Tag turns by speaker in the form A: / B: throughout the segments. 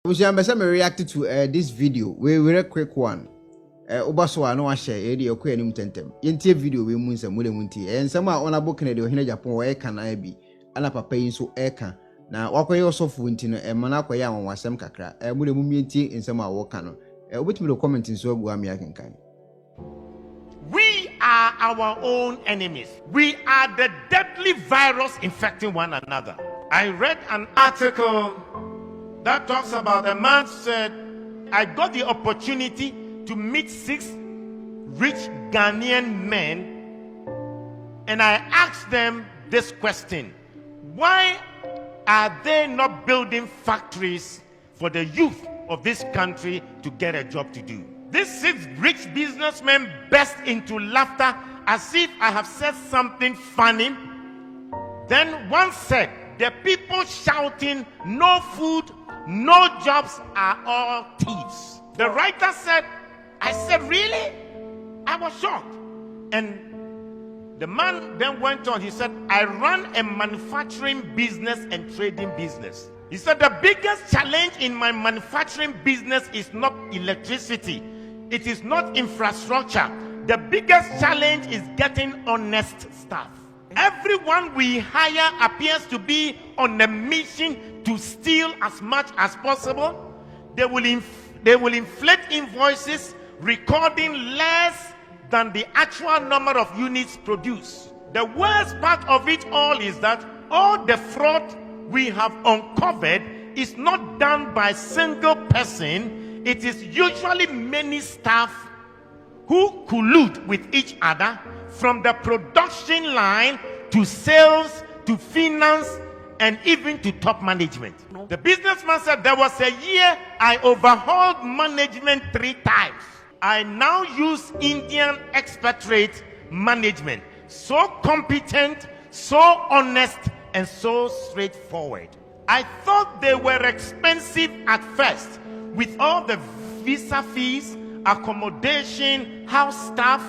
A: I'm reacting to this video. We very quick one. Obaso no share edi okwe anim tentem. Yentie video we mu nsam mule munti. Ensam a onabo Kennedy ohene Japan wo eka na bi. Ana papa yi so eka. Na wakoye osofo nti no mana akoye anwasem kakra. Mule mu mientie ensam a wo ka no. Obetimi do comment nso agu am yakenkan.
B: We are our own enemies. We are the deadly virus infecting one another. I read an article that talks about a man said, I got the opportunity to meet 6 rich Ghanaian men, and I asked them this question: why are they not building factories for the youth of this country to get a job to do? These 6 rich businessmen burst into laughter as if I have said something funny. Then one said, the people shouting, no food, no jobs are all thieves. The writer said, I said, really? I was shocked. And the man then went on. He said, I run a manufacturing business and trading business. He said, the biggest challenge in my manufacturing business is not electricity. It is not infrastructure. The biggest challenge is getting honest staff. Everyone we hire appears to be on a mission to steal as much as possible. They will inflate invoices, recording less than the actual number of units produced. The worst part of it all is that all the fraud we have uncovered is not done by a single person. It is usually many staff who collude with each other, from the production line to sales to finance and even to top management. The businessman said, there was a year I overhauled management 3 times. I now use Indian expatriate management. So competent, so honest, and so straightforward. I thought they were expensive at first, with all the visa fees, accommodation, house staff.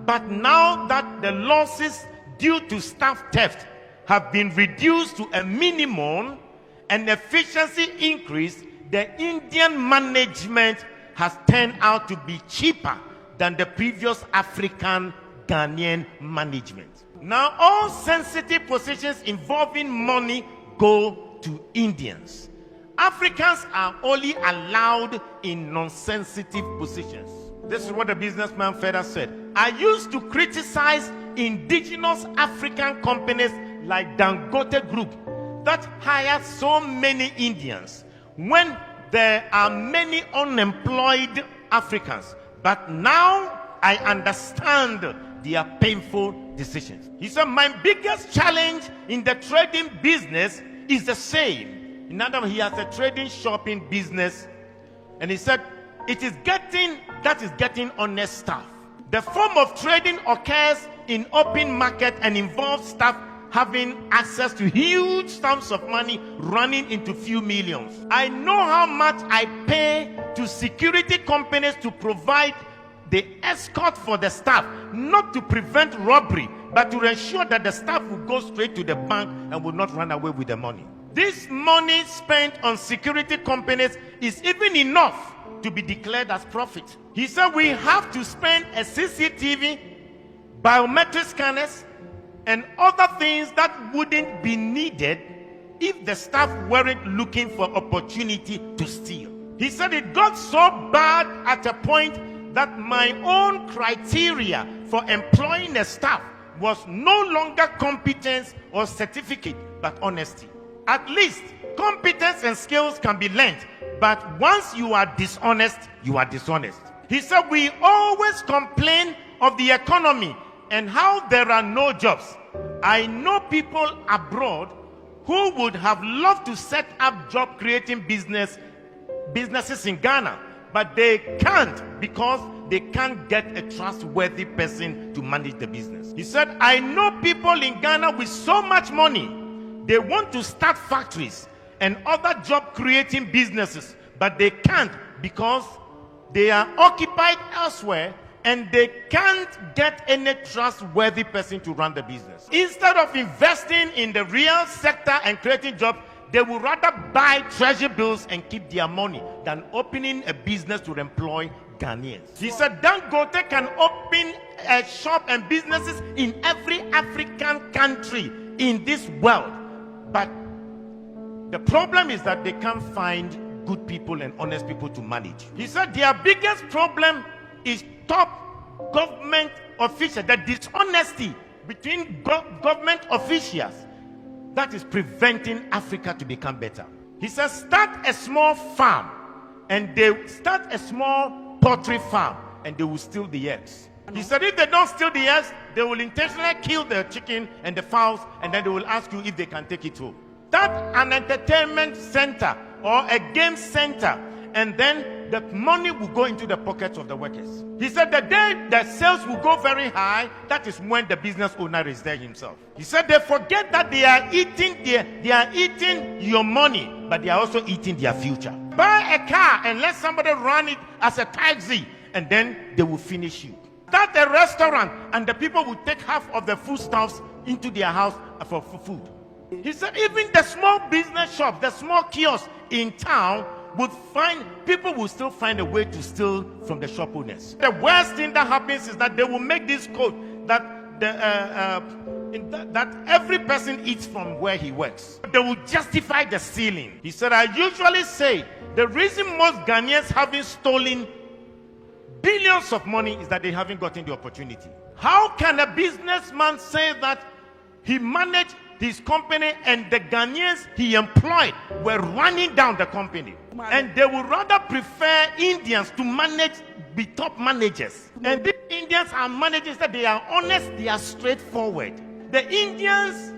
B: But now that the losses due to staff theft have been reduced to a minimum and efficiency increased, the Indian management has turned out to be cheaper than the previous African Ghanaian management. Now all sensitive positions involving money go to Indians. Africans are only allowed in non-sensitive positions. This is what the businessman further said. I used to criticize indigenous African companies like Dangote Group that hire so many Indians when there are many unemployed Africans. But now I understand their painful decisions. He said, my biggest challenge in the trading business is the same. In other words, he has a trading shopping business, and he said, it is getting honest staff. The form of trading occurs in open market and involves staff having access to huge sums of money running into few millions. I know how much I pay to security companies to provide the escort for the staff, not to prevent robbery, but to ensure that the staff will go straight to the bank and will not run away with the money. This money spent on security companies is even enough to be declared as profit. He said we have to spend a CCTV, biometric scanners, and other things that wouldn't be needed if the staff weren't looking for opportunity to steal. He said it got so bad at a point that my own criteria for employing a staff was no longer competence or certificate, but honesty. At least competence and skills can be learned, but once you are dishonest, you are dishonest. He said we always complain of the economy and how there are no jobs. I know people abroad who would have loved to set up job creating businesses in Ghana, but they can't because they can't get a trustworthy person to manage the business. He said, I know people in Ghana with so much money, they want to start factories and other job creating businesses, but they can't because they are occupied elsewhere and they can't get any trustworthy person to run the business. Instead of investing in the real sector and creating jobs, they would rather buy treasury bills and keep their money than opening a business to employ Ghanaians. He said Dangote can open a shop and businesses in every African country in this world, but the problem is that they can't find good people and honest people to manage. He said their biggest problem is top government officials, the dishonesty between government officials that is preventing Africa to become better. He says start a small farm, and they start a small poultry farm, and they will steal the eggs. He said if they don't steal the eggs, they will intentionally kill the chicken and the fowls, and then they will ask you if they can take it home. Start an entertainment center or a game center, and then the money will go into the pockets of the workers. He said the day the sales will go very high, that is when the business owner is there himself. He said they forget that they are eating your money, but they are also eating their future. Buy a car and let somebody run it as a taxi, and then they will finish you. Start a restaurant, and the people will take half of the foodstuffs into their house for food. He said even the small business shop, the small kiosk in town would find, people will still find a way to steal from the shop owners. The worst thing that happens is that they will make this code that that every person eats from where he works. They will justify the stealing. He said, I usually say the reason most Ghanaians haven't stolen billions of money is that they haven't gotten the opportunity. How can a businessman say that he managed his company and the Ghanaians he employed were running down the company, and they would rather prefer Indians to manage, be top managers? And these Indians are managers that they are honest, they are straightforward. The Indians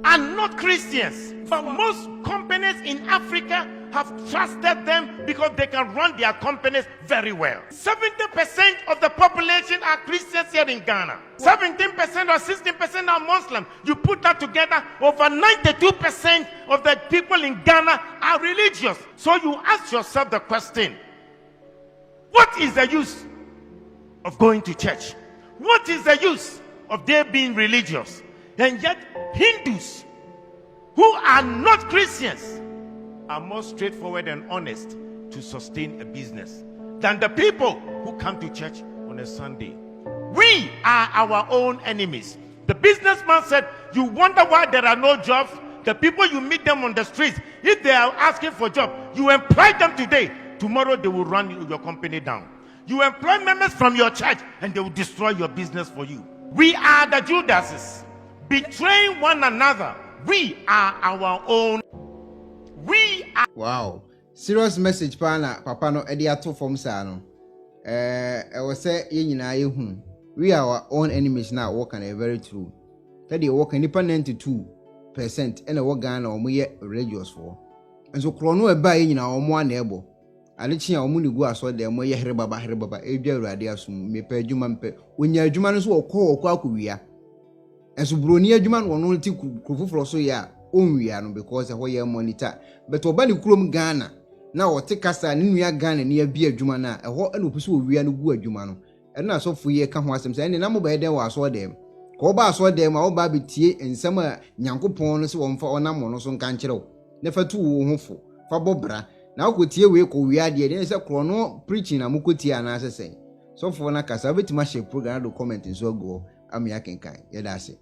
B: are not Christians, but most companies in Africa have trusted them because they can run their companies very well. 70% of the population are Christians here in Ghana. 17% or 16% are Muslim. You put that together, over 92% of the people in Ghana are religious. So you ask yourself the question, what is the use of going to church? What is the use of their being religious? And yet Hindus who are not Christians are more straightforward and honest to sustain a business than the people who come to church on a Sunday. We are our own enemies. The businessman said, you wonder why there are no jobs? The people you meet them on the streets, if they are asking for a job, you employ them today. Tomorrow they will run your company down. You employ members from your church and they will destroy your business for you. We are the Judases, betraying one another. We are our own. We are.
A: Wow, serious message pana papa no edi ato form sa no we say ye nyina ye hu we are our own enemies now. Work and very true that they work nipa 92% and work Ghana omo ye religious for and so krono e ba ye nyina omo ana ebo ade chi a omo ni gu aso de mo ye here baba edwa urade asum me pa adwuma mpe onya adwuma no so okọ akowia enso broni adwuma no no ti krofoforo so ya onwia no because ho ye monitor but obani krom Ghana na wote kasa ne nua Ghana ne abi adwuma na ho na opuso owia no gu adwuma no na asofo ye ka ho asem say ne na mo ba den wa so dem ko ba so dem a wo ba betie ensem a Nyankopon no se wo mfa onam no so nka nkyerɛw ne fatu wo hofo fa bobra na wo kotie we ko wia de ne se kro no preaching na mo kotie ana asesen so fo na kasa betima share program do comment nso go am ya kenkan ye da se